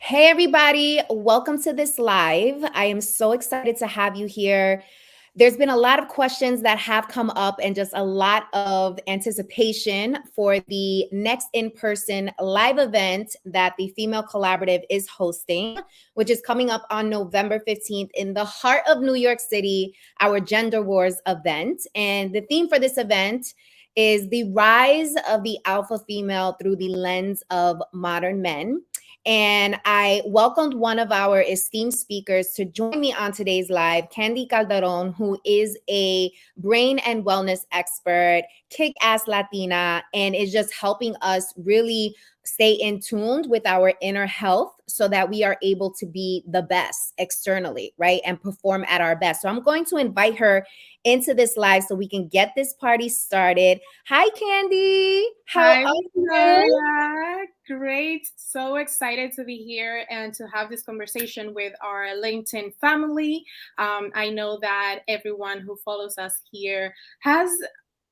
Hey, everybody. Welcome to this live. I am so excited to have you here. There's been a lot of questions that have come up and just a lot of anticipation for the next in person live event that the Female Collaborative is hosting, which is coming up on November 15th in the heart of New York City, our Gender Wars event. And the theme for this event is the rise of the alpha female through the lens of modern men. And I welcomed one of our esteemed speakers to join me on today's live, Candy Calderon, who is a brain and wellness expert, kick-ass Latina, and is just helping us really stay in tuned with our inner health so that we are able to be the best externally, right? And perform at our best. So I'm going to invite her into this live so we can get this party started. Hi, Candy. How Hi, are you? Victoria. Great. So excited to be here and to have this conversation with our LinkedIn family. I know that everyone who follows us here has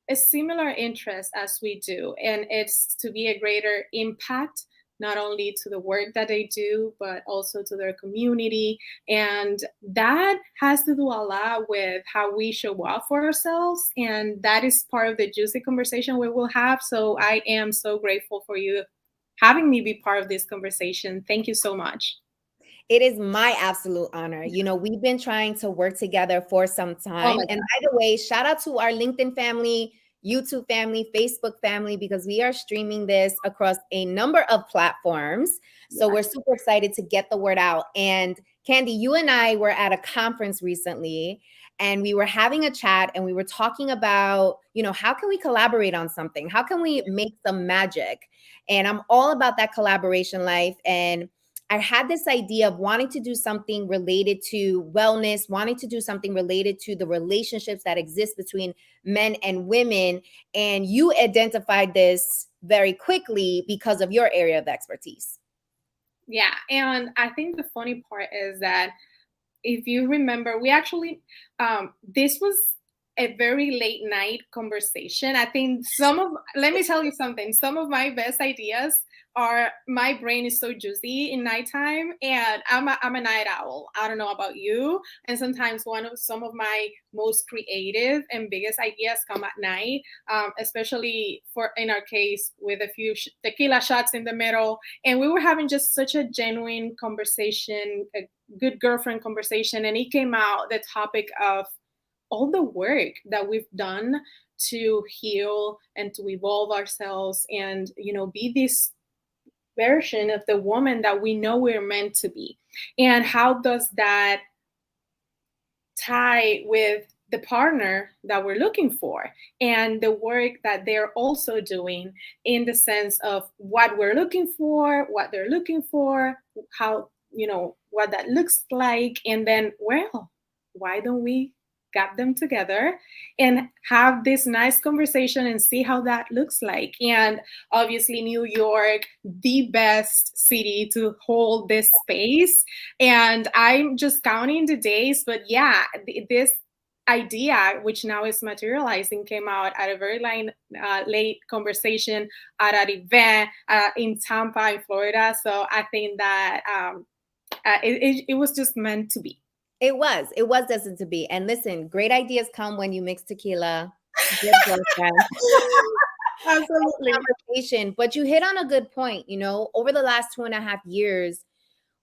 a similar interest as we do, and it's to be a greater impact not only to the work that they do, but also to their community. And that has to do a lot with how we show up for ourselves. And that is part of the juicy conversation we will have. So I am so grateful for you having me be part of this conversation. Thank you so much. It is my absolute honor. We've been trying to work together for some Oh time. my And God. by the way, shout out to our LinkedIn family, YouTube family, Facebook family, because we are streaming this across a number of platforms. So Yeah. we're super excited to get the word out. And Candy, you and I were at a conference recently and we were having a chat and we were talking about, how can we collaborate on something? How can we make some magic? And I'm all about that collaboration life. And I had this idea of wanting to do something related to wellness, wanting to do something related to the relationships that exist between men and women. And you identified this very quickly because of your area of expertise. Yeah. And I think the funny part is that if you remember, we actually, this was a very late night conversation. I think let me tell you something, some of my best ideas are, my brain is so juicy in nighttime, and I'm a night owl. I don't know about you. And sometimes some of my most creative and biggest ideas come at night, especially for, in our case, with a few tequila shots in the middle. And we were having just such a genuine conversation, a good girlfriend conversation, and it came out the topic of all the work that we've done to heal and to evolve ourselves and be this version of the woman that we know we're meant to be, and how does that tie with the partner that we're looking for and the work that they're also doing, in the sense of what we're looking for, what they're looking for, how, what that looks like. And then, well, why don't we get them together and have this nice conversation and see how that looks like? And obviously, New York, the best city to hold this space. And I'm just counting the days, but yeah, this idea, which now is materializing, came out at a very late conversation at an event in Tampa, in Florida. So I think that it was just meant to be. It was destined to be. And listen, great ideas come when you mix tequila. Good girlfriend. Absolutely. Conversation. But you hit on a good point. Over the last 2.5 years,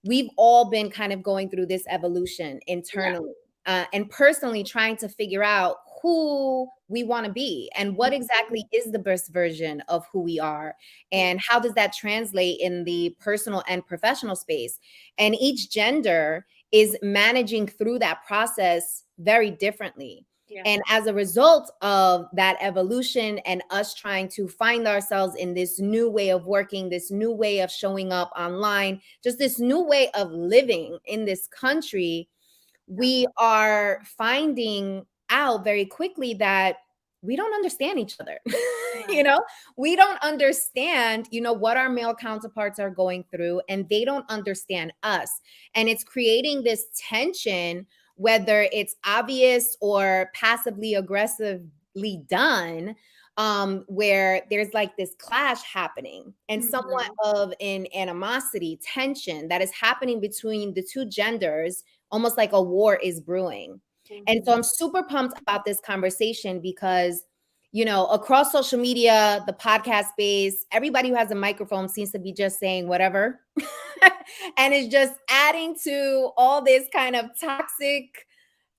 we've all been kind of going through this evolution Yeah. internally and personally trying to figure out who we want to be and what exactly is the best version of who we are and how does that translate in the personal and professional space. And each gender is managing through that process very differently. Yeah. And as a result of that evolution and us trying to find ourselves in this new way of working, this new way of showing up online, just this new way of living in this country, we are finding out very quickly that we don't understand each other. Yeah. you know, we don't understand, what our male counterparts are going through, and they don't understand us. And it's creating this tension, whether it's obvious or passively aggressively done, where there's like this clash happening and somewhat Mhm. of an animosity, tension that is happening between the two genders, almost like a war is brewing. And so Mhm. I'm super pumped about this conversation because, across social media, the podcast space, everybody who has a microphone seems to be just saying whatever. And it's just adding to all this kind of toxic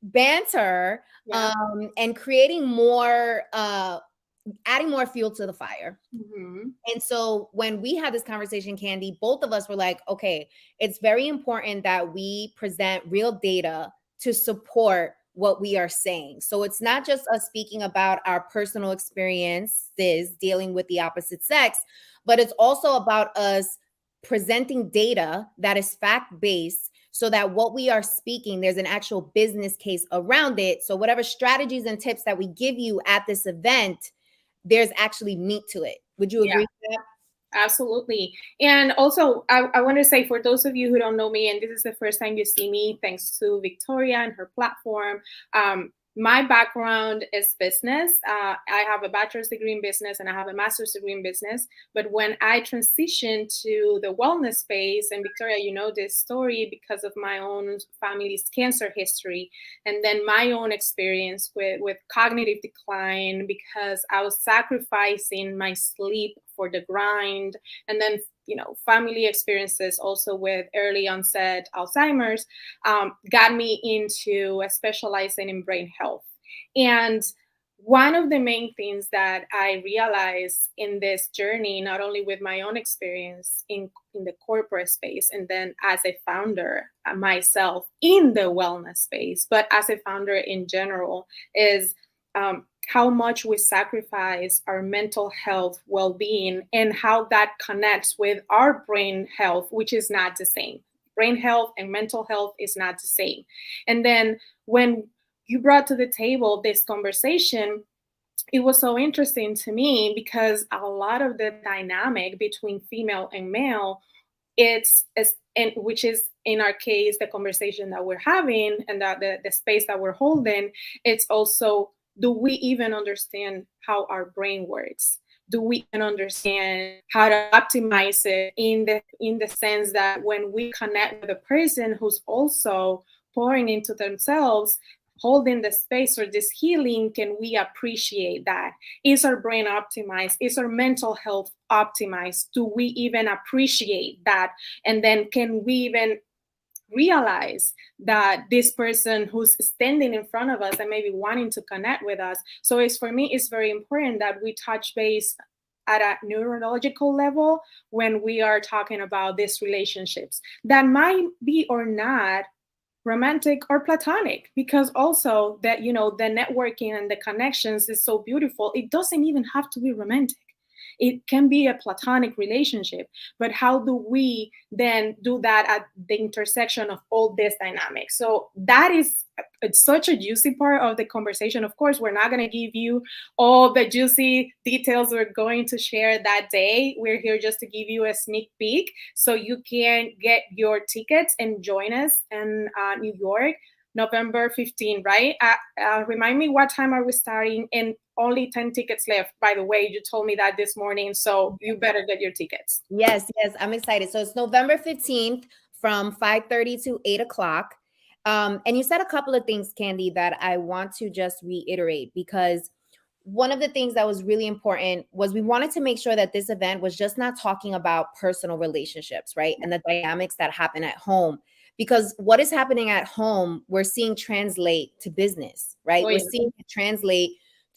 banter, Yeah. and creating more, adding more fuel to the fire. Mhm. And so when we had this conversation, Candy, both of us were like, okay, it's very important that we present real data to support what we are saying. So it's not just us speaking about our personal experiences dealing with the opposite sex, but it's also about us presenting data that is fact-based so that what we are speaking, there's an actual business case around it. So whatever strategies and tips that we give you at this event, there's actually meat to it. Would you Yeah. agree with that? Absolutely. And also, I want to say for those of you who don't know me, and this is the first time you see me, thanks to Victoria and her platform, my background is business. I have a bachelor's degree in business and I have a master's degree in business. But when I transitioned to the wellness space, and Victoria, you know this story because of my own family's cancer history, and then my own experience with cognitive decline because I was sacrificing my sleep for the grind, and then family experiences also with early onset Alzheimer's got me into specializing in brain health. And one of the main things that I realized in this journey, not only with my own experience in the corporate space, and then as a founder myself in the wellness space, but as a founder in general, is how much we sacrifice our mental health well-being and how that connects with our brain health, which is not the same. Brain health and mental health is not the same. And then when you brought to the table this conversation, it was so interesting to me because a lot of the dynamic between female and male, and which is in our case the conversation that we're having and that the space that we're holding, it's also, do we even understand how our brain works? Do we even understand how to optimize it in the sense that when we connect with a person who's also pouring into themselves, holding the space for this healing, can we appreciate that? Is our brain optimized? Is our mental health optimized? Do we even appreciate that? And then can we even realize that this person who's standing in front of us and maybe wanting to connect with us? So it's, for me, it's very important that we touch base at a neurological level when we are talking about these relationships that might be or not romantic or platonic, because also that the networking and the connections is so beautiful. It doesn't even have to be romantic. It can be a platonic relationship, but how do we then do that at the intersection of all this dynamics? So that is it's such a juicy part of the conversation. Of course, we're not going to give you all the juicy details we're going to share that day. We're here just to give you a sneak peek so you can get your tickets and join us in New York, November 15, right? Remind me, what time are we starting? And only 10 tickets left. By the way, you told me that this morning, so you better get your tickets. Yes, I'm excited. So it's November 15th from 5:30 to 8 o'clock. And you said a couple of things, Candy, that I want to just reiterate, because one of the things that was really important was we wanted to make sure that this event was just not talking about personal relationships, right? And the dynamics that happen at home. Because what is happening at home, we're seeing translate to business, right? Oh, We're yeah. seeing it translate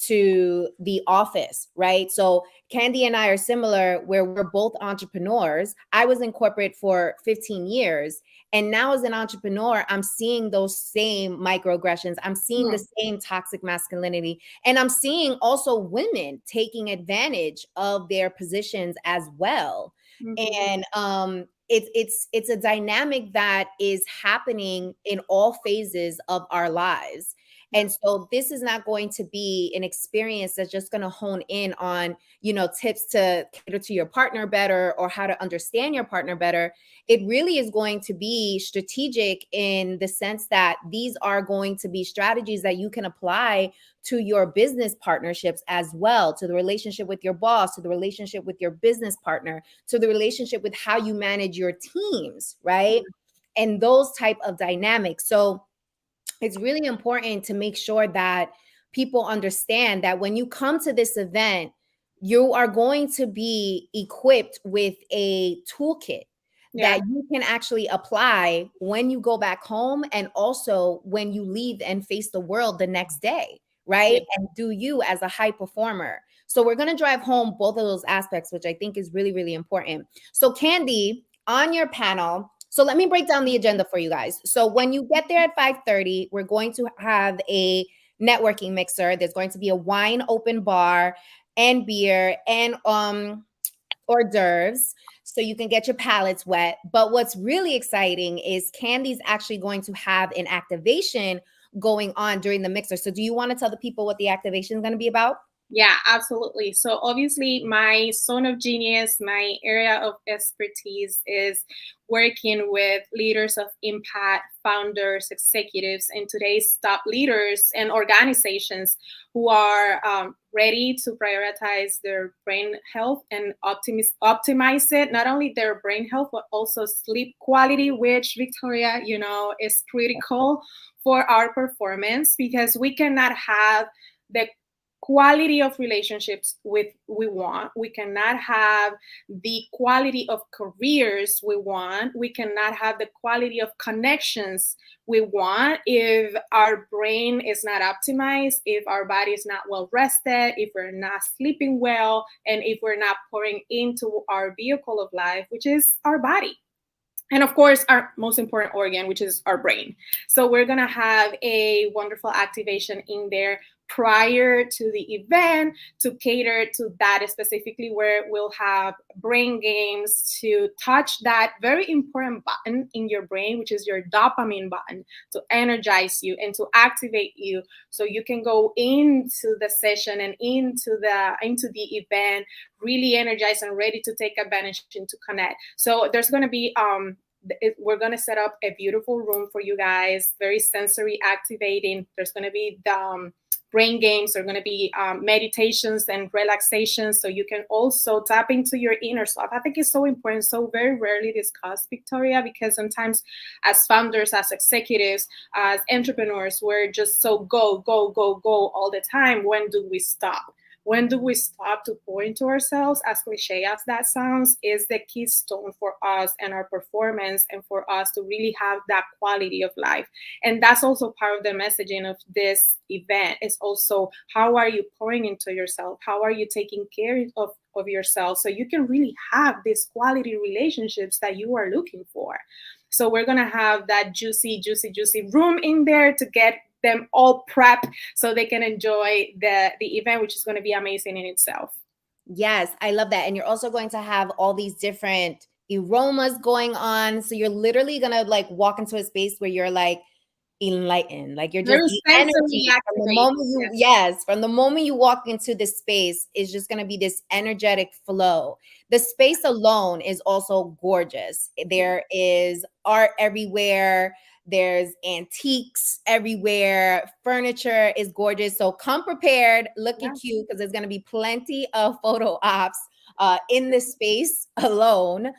to the office, right? So Candy and I are similar where we're both entrepreneurs. I was in corporate for 15 years. And now as an entrepreneur, I'm seeing those same microaggressions. I'm seeing the same toxic masculinity. And I'm seeing also women taking advantage of their positions as well. Mm-hmm. And it's a dynamic that is happening in all phases of our lives. And so this is not going to be an experience that's just going to hone in on, tips to cater to your partner better or how to understand your partner better. It really is going to be strategic in the sense that these are going to be strategies that you can apply to your business partnerships as well, to the relationship with your boss, to the relationship with your business partner, to the relationship with how you manage your teams, right? And those type of dynamics. So it's really important to make sure that people understand that when you come to this event, you are going to be equipped with a toolkit that you can actually apply when you go back home and also when you leave and face the world the next day, right? And do you as a high performer. So we're going to drive home both of those aspects, which I think is really, really important. So Candy, on your panel, so let me break down the agenda for you guys. So when you get there at 5:30, we're going to have a networking mixer. There's going to be a wine open bar and beer and hors d'oeuvres, so you can get your palates wet. But what's really exciting is Candy's actually going to have an activation going on during the mixer. So do you want to tell the people what the activation is going to be about? Yeah, absolutely. So obviously my zone of genius, my area of expertise is working with leaders of impact, founders, executives, and today's top leaders and organizations who are ready to prioritize their brain health and optimize it, not only their brain health, but also sleep quality, which Victoria, is critical for our performance, because we cannot have the quality of relationships we want. We cannot have the quality of careers we want. We cannot have the quality of connections we want if our brain is not optimized, if our body is not well rested, if we're not sleeping well, and if we're not pouring into our vehicle of life, which is our body. And of course, our most important organ, which is our brain. So we're going to have a wonderful activation in there prior to the event to cater to that specifically, where we'll have brain games to touch that very important button in your brain, which is your dopamine button, to energize you and to activate you so you can go into the session and into the event really energized and ready to take advantage and to connect. So there's going to be we're going to set up a beautiful room for you guys, very sensory activating. There's going to be the brain games. There are going to be meditations and relaxations, so you can also tap into your inner self. I think it's so important, so very rarely discussed, Victoria, because sometimes as founders, as executives, as entrepreneurs, we're just so go, go, go, go all the time. When do we stop? When do we stop to pour into ourselves? As cliche as that sounds, is the keystone for us and our performance, and for us to really have that quality of life. And that's also part of the messaging of this event. Is also, how are you pouring into yourself? How are you taking care of yourself so you can really have these quality relationships that you are looking for? So we're going to have that juicy, juicy, juicy room in there to get them all prepped so they can enjoy the event, which is going to be amazing in itself. Yes, I love that. And you're also going to have all these different aromas going on. So you're literally going to like walk into a space where you're like enlightened, like you're just the energy from the moment you, yes, from the moment you walk into this space is just going to be this energetic flow. The space alone is also gorgeous. There is art everywhere. There's antiques everywhere. Furniture is gorgeous. So come prepared, looking cute, because there's going to be plenty of photo ops in this space alone.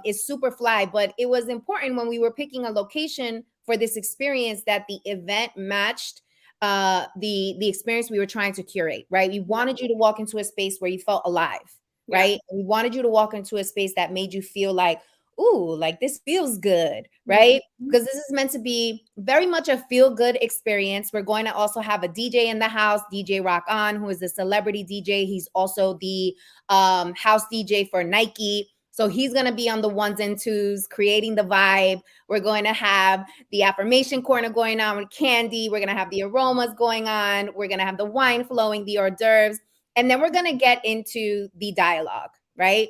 Is super fly. But it was important when we were picking a location for this experience that the event matched the experience we were trying to curate, right? We wanted you to walk into a space where you felt alive, right? We wanted you to walk into a space that made you feel like, ooh, like this feels good, right? Because this is meant to be very much a feel-good experience. We're going to also have a DJ in the house, DJ Rock On, who is a celebrity DJ. He's also the house DJ for Nike. So he's going to be on the ones and twos, creating the vibe. We're going to have the affirmation corner going on with Candy. We're going to have the aromas going on. We're going to have the wine flowing, the hors d'oeuvres. And then we're going to get into the dialogue, right?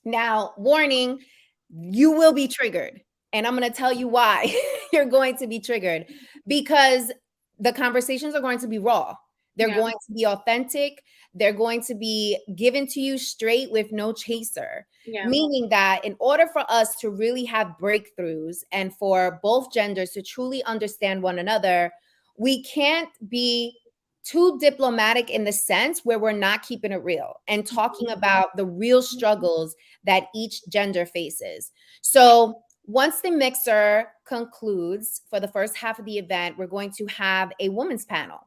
Now, warning, you will be triggered. And I'm going to tell you why you're going to be triggered. Because the conversations are going to be raw. They're going to be authentic. They're going to be given to you straight with no chaser. Meaning that in order for us to really have breakthroughs and for both genders to truly understand one another, we can't be too diplomatic in the sense where we're not keeping it real and talking about the real struggles that each gender faces. So once the mixer concludes for the first half of the event, we're going to have a women's panel.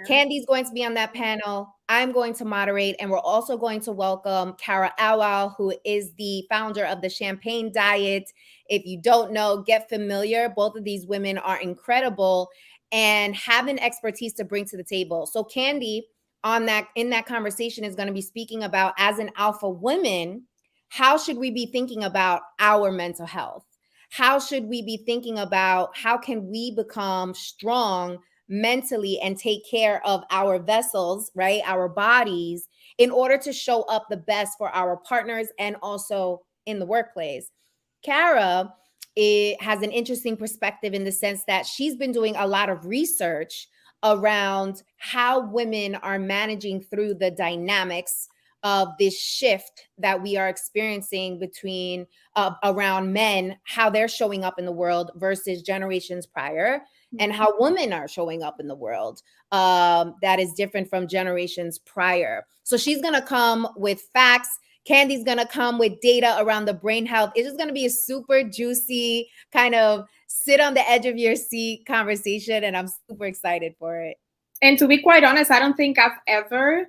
Candy's going to be on that panel. I'm going to moderate, and we're also going to welcome Kara Awal, who is the founder of the Champagne Diet. If you don't know, get familiar. Both of these women are incredible and have an expertise to bring to the table. So Candy in that conversation is going to be speaking about, as an alpha woman, how should we be thinking about our mental health? How should we be thinking about how can we become strong mentally and take care of our vessels, right? Our bodies, in order to show up the best for our partners and also in the workplace. Kara has an interesting perspective in the sense that she's been doing a lot of research around how women are managing through the dynamics of this shift that we are experiencing between around men, how they're showing up in the world versus generations prior, and how women are showing up in the world that is different from generations prior. So she's going to come with facts. Candy's going to come with data around the brain health. It's just going to be a super juicy kind of sit on the edge of your seat conversation, and I'm super excited for it. And to be quite honest, I don't think I've ever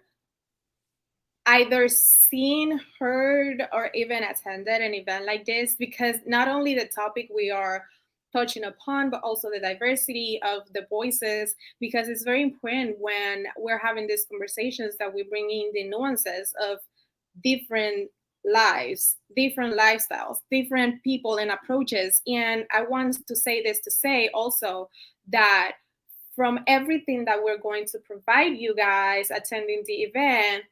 either seen, heard, or even attended an event like this, because not only the topic we are touching upon, but also the diversity of the voices, because it's very important when we're having these conversations that we bring in the nuances of different lives, different lifestyles, different people and approaches. And I want to say this to say also that from everything that we're going to provide you guys attending the event,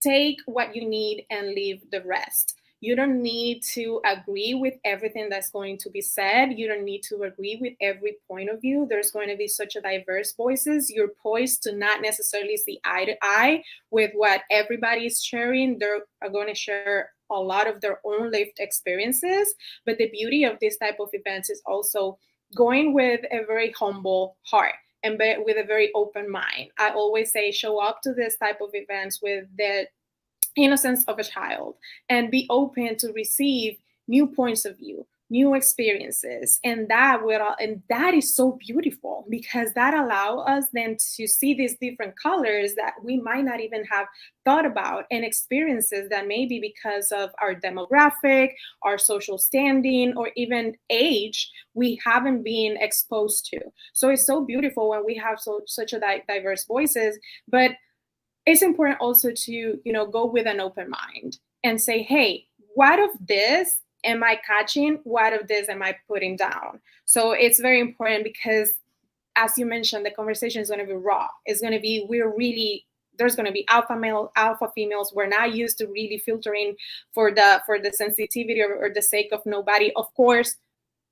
take what you need and leave the rest. You don't need to agree with everything that's going to be said. You don't need to agree with every point of view. There's going to be such a diverse voices. You're poised to not necessarily see eye to eye with what everybody is sharing. They're going to share a lot of their own lived experiences. But the beauty of this type of events is also going with a very humble heart and with a very open mind. I always say, show up to this type of events with the innocence of a child and be open to receive new points of view, new experiences. And that is so beautiful, because that allows us then to see these different colors that we might not even have thought about, and experiences that maybe because of our demographic, our social standing, or even age, we haven't been exposed to. So it's so beautiful when we have such a diverse voices. But it's important also to, go with an open mind and say, hey, what of this am I catching? What of this am I putting down? So it's very important, because as you mentioned, the conversation is going to be raw. It's going to be, there's going to be alpha male, alpha females. We're not used to really filtering for the sensitivity or the sake of nobody. Of course,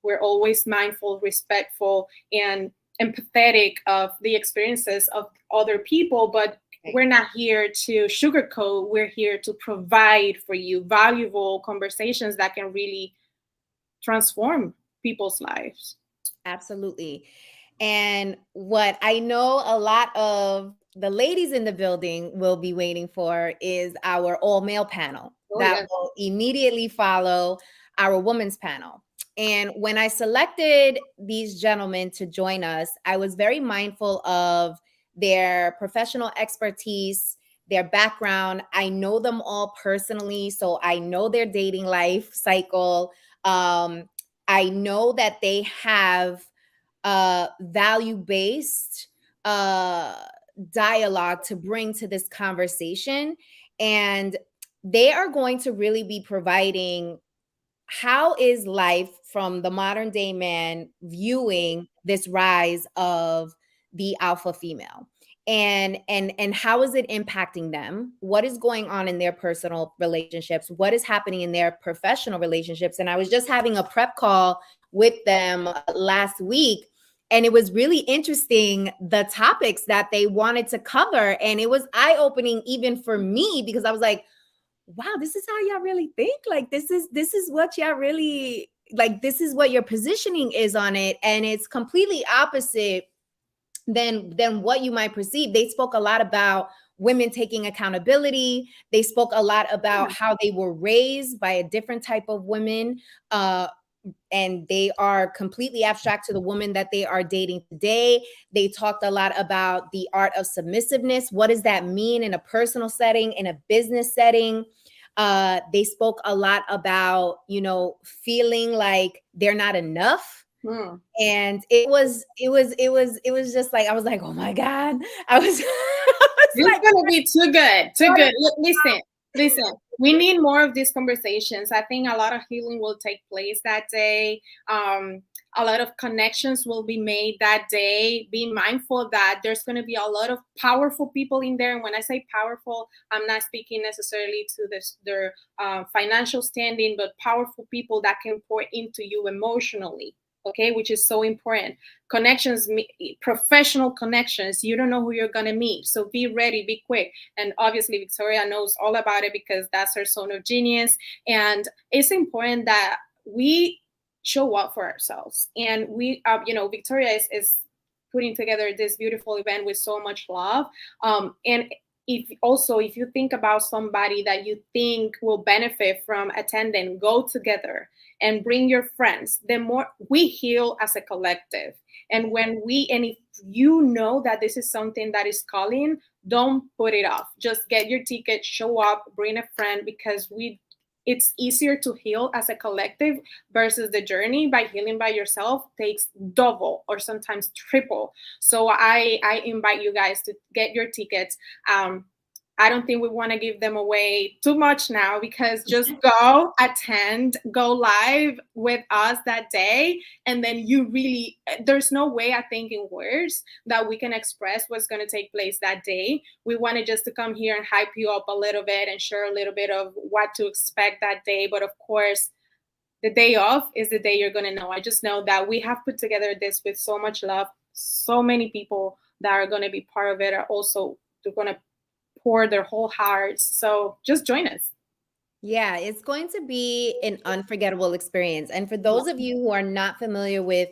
we're always mindful, respectful, and empathetic of the experiences of other people, but we're not here to sugarcoat. We're here to provide for you valuable conversations that can really transform people's lives. Absolutely. And what I know a lot of the ladies in the building will be waiting for is our all-male panel that will immediately follow our women's panel. And when I selected these gentlemen to join us, I was very mindful of their professional expertise, their background. I know them all personally, so I know their dating life cycle. I know that they have value-based dialogue to bring to this conversation. And they are going to really be providing how is life from the modern day man viewing this rise of the alpha female, and how is it impacting them? What is going on in their personal relationships? What is happening in their professional relationships? And I was just having a prep call with them last week, And it was really interesting, the topics that they wanted to cover. And it was eye-opening even for me, because I was like, wow, this is how y'all really think. Like, this is what y'all really like. This is what your positioning is on it. And it's completely opposite than what you might perceive. They spoke a lot about women taking accountability. They spoke a lot about how they were raised by a different type of women. And they are completely abstract to the woman that they are dating today. They talked a lot about the art of submissiveness. What does that mean in a personal setting, in a business setting? They spoke a lot about, feeling like they're not enough. And it was just like, I was like, oh my God. I was, It's gonna be too good. Too good. Listen. We need more of these conversations. I think a lot of healing will take place that day. A lot of connections will be made that day. Be mindful that there's going to be a lot of powerful people in there. And when I say powerful, I'm not speaking necessarily to their financial standing, but powerful people that can pour into you emotionally. Okay, which is so important. Connections, professional connections. You don't know who you're gonna meet, so be ready, be quick. And obviously, Victoria knows all about it because that's her zone of genius. And it's important that we show up for ourselves. And we, Victoria is putting together this beautiful event with so much love. And if you think about somebody that you think will benefit from attending, go together and bring your friends. The more we heal as a collective. And if you know that this is something that is calling, don't put it off. Just get your ticket, show up, bring a friend, because it's easier to heal as a collective versus the journey by healing by yourself takes double or sometimes triple. So I invite you guys to get your tickets. I don't think we want to give them away too much now, because just go attend, go live with us that day. And then there's no way, I think, in words that we can express what's going to take place that day. We wanted just to come here and hype you up a little bit and share a little bit of what to expect that day. But of course, the day of is the day you're going to know. I just know that we have put together this with so much love. So many people that are going to be part of it are also going to pour their whole hearts. So just join us. Yeah, it's going to be an unforgettable experience. And for those of you who are not familiar with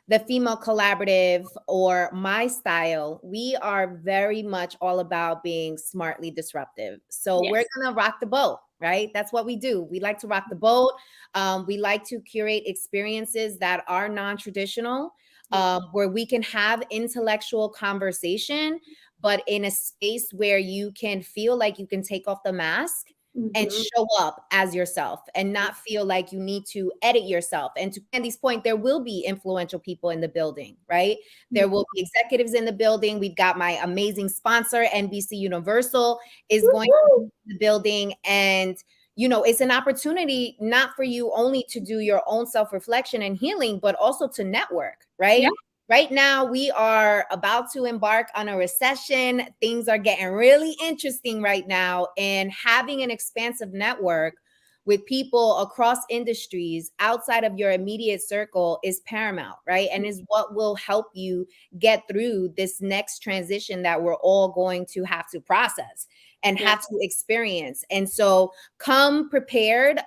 the Female Collaborative or my style, we are very much all about being smartly disruptive. So we're going to rock the boat, right? That's what we do. We like to rock the boat. We like to curate experiences that are non-traditional, where we can have intellectual conversation, but in a space where you can feel like you can take off the mask and show up as yourself and not feel like you need to edit yourself. And to Candy's point, there will be influential people in the building, right? There will be executives in the building. We've got my amazing sponsor, NBC Universal, is going to be in the building. And, it's an opportunity not for you only to do your own self-reflection and healing, but also to network, right? Yeah. Right now, we are about to embark on a recession. Things are getting really interesting right now. And having an expansive network with people across industries outside of your immediate circle is paramount, right? And is what will help you get through this next transition that we're all going to have to process and have to experience. And so come prepared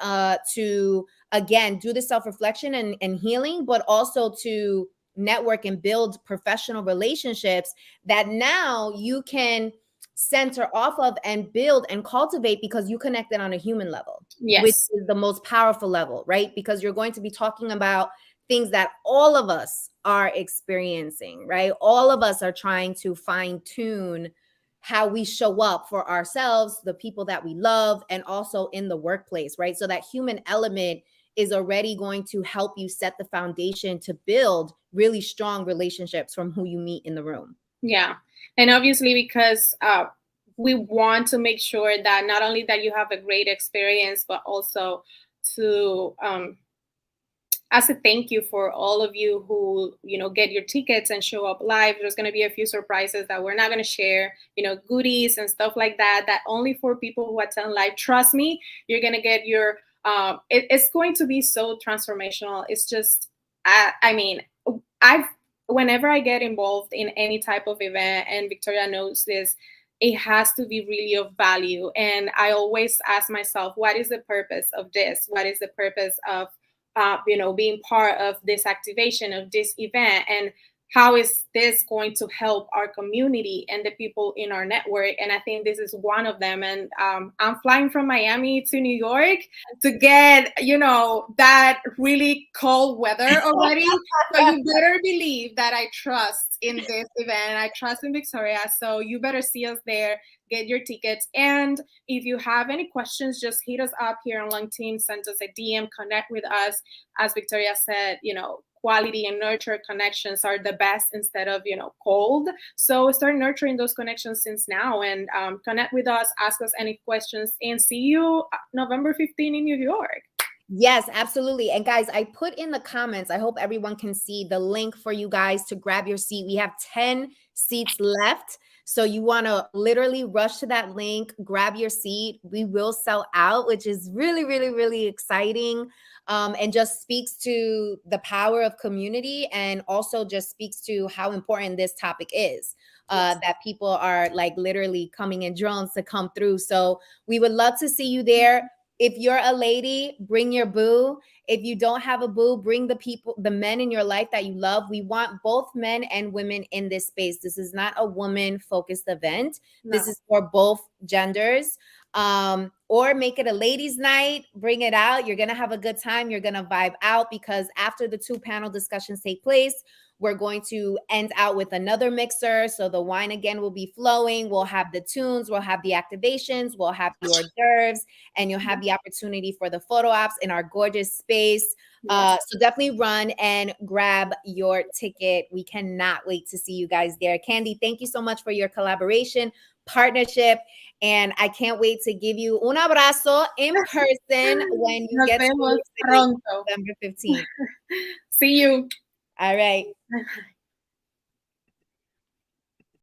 to, again, do the self-reflection and healing, but also to network and build professional relationships that now you can center off of and build and cultivate, because you connected on a human level, which is the most powerful level, right? Because you're going to be talking about things that all of us are experiencing, right? All of us are trying to fine tune how we show up for ourselves, the people that we love, and also in the workplace, right? So that human element is already going to help you set the foundation to build really strong relationships from who you meet in the room. Yeah. And obviously, because we want to make sure that not only that you have a great experience, but also to, as a thank you for all of you who, get your tickets and show up live. There's going to be a few surprises that we're not going to share, goodies and stuff like that only for people who attend live. Trust me, you're going to get your, it's going to be so transformational. It's just, I've whenever I get involved in any type of event, and Victoria knows this, it has to be really of value. And I always ask myself, what is the purpose of this? What is the purpose of, being part of this activation, of this event? And how is this going to help our community and the people in our network? And I think this is one of them. And I'm flying from Miami to New York to get, that really cold weather already. So you better believe that I trust in this event. I trust in Victoria. So you better see us there, get your tickets. And if you have any questions, just hit us up here on LinkedIn, send us a DM, connect with us. As Victoria said, quality and nurture connections are the best instead of, cold. So start nurturing those connections since now, and connect with us, ask us any questions, and see you November 15 in New York. Yes, absolutely. And guys, I put in the comments, I hope everyone can see the link for you guys to grab your seat. We have 10 seats left. So you want to literally rush to that link, grab your seat. We will sell out, which is really, really, really exciting. And just speaks to the power of community, and also just speaks to how important this topic is. That people are like literally coming in drones to come through. So we would love to see you there. If you're a lady, bring your boo. If you don't have a boo, bring the men in your life that you love. We want both men and women in this space. This is not a woman-focused event. No. This is for both genders. Or make it a ladies' night. Bring it out. You're going to have a good time. You're going to vibe out, because after the 2 panel discussions take place, we're going to end out with another mixer. So the wine again will be flowing. We'll have the tunes, we'll have the activations, we'll have the hors d'oeuvres, and you'll have the opportunity for the photo ops in our gorgeous space. Yes. So definitely run and grab your ticket. We cannot wait to see you guys there. Candy, thank you so much for your collaboration, partnership, and I can't wait to give you un abrazo in person when you get to November 15th. See you. All right.